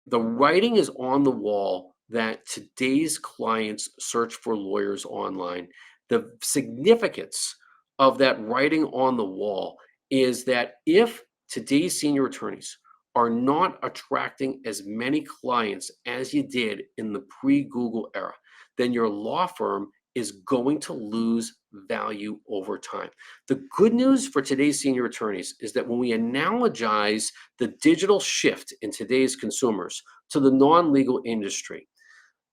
The writing is on the wall that today's clients search for lawyers online. The significance of that writing on the wall is that if today's senior attorneys are not attracting as many clients as you did in the pre Google era, then your law firm is going to lose value over time. The good news for today's senior attorneys is that when we analogize the digital shift in today's consumers to the non legal industry,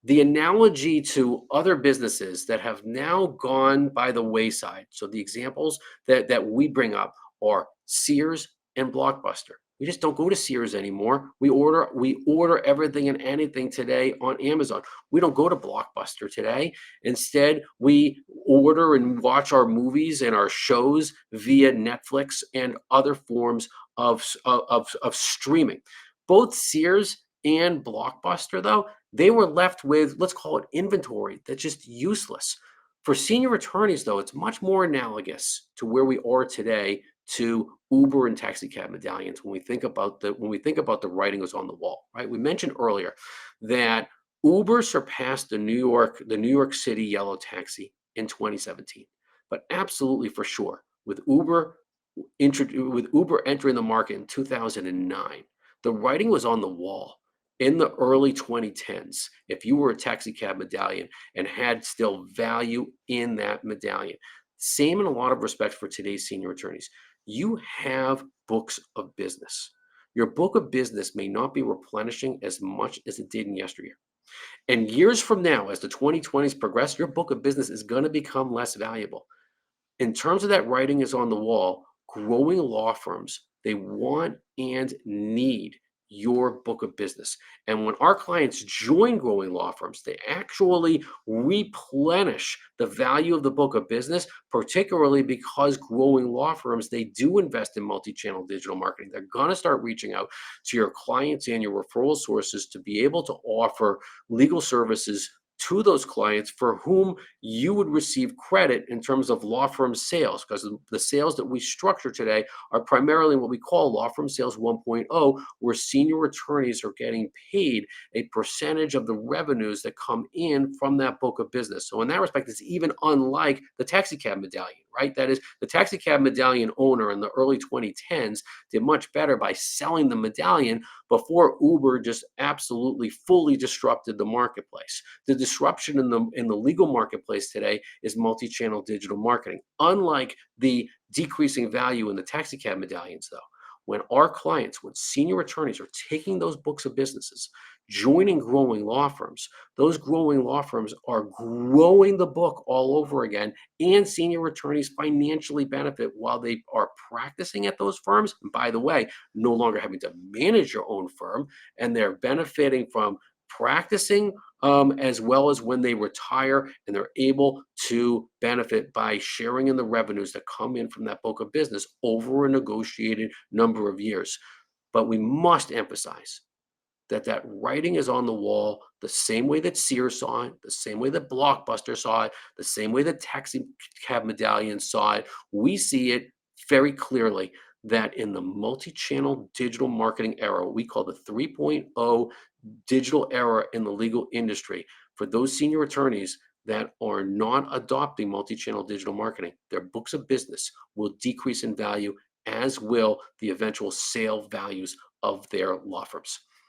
the analogy to other businesses that have now gone by the wayside. So the examples that we bring up are Sears and Blockbuster. We just don't go to Sears anymore. We order everything and anything today on Amazon. We don't go to Blockbuster today. Instead, we order and watch our movies and our shows via Netflix and other forms of streaming. Both Sears and Blockbuster, though, they were left with, let's call it inventory that's just useless. For senior attorneys, though, it's much more analogous to where we are today to Uber and taxi cab medallions when we think about the writing was on the wall, right? We mentioned earlier that Uber surpassed the New York City yellow taxi in 2017. But absolutely for sure, with Uber entering the market in 2009, the writing was on the wall in the early 2010s if you were a taxi cab medallion and had still value in that medallion. Same in a lot of respects for today's senior attorneys. You have books of business. Your book of business may not be replenishing as much as it did in yesteryear. And years from now, as the 2020s progress, your book of business is going to become less valuable. In terms of that writing is on the wall, growing law firms, they want and need your book of business. And when our clients join growing law firms, they actually replenish the value of the book of business, particularly because growing law firms, they do invest in multi-channel digital marketing. They're going to start reaching out to your clients and your referral sources to be able to offer legal services to those clients for whom you would receive credit in terms of law firm sales, because the sales that we structure today are primarily what we call law firm sales 1.0, where senior attorneys are getting paid a percentage of the revenues that come in from that book of business. So in that respect, it's even unlike the taxi cab medallion, right? That is, the taxi cab medallion owner in the early 2010s did much better by selling the medallion before Uber just absolutely fully disrupted the marketplace. The disruption in the legal marketplace today is multi-channel digital marketing. Unlike the decreasing value in the taxi cab medallions, though, when senior attorneys are taking those books of businesses, joining growing law firms, those growing law firms are growing the book all over again, and senior attorneys financially benefit while they are practicing at those firms. And by the way, no longer having to manage your own firm, and they're benefiting from practicing as well as when they retire, and they're able to benefit by sharing in the revenues that come in from that book of business over a negotiated number of years. But we must emphasize that writing is on the wall the same way that Sears saw it, the same way that Blockbuster saw it, the same way that taxi cab medallions saw it. We see it very clearly that in the multi-channel digital marketing era, we call the 3.0 digital era in the legal industry, for those senior attorneys that are not adopting multi-channel digital marketing, their books of business will decrease in value, as will the eventual sale values of their law firms.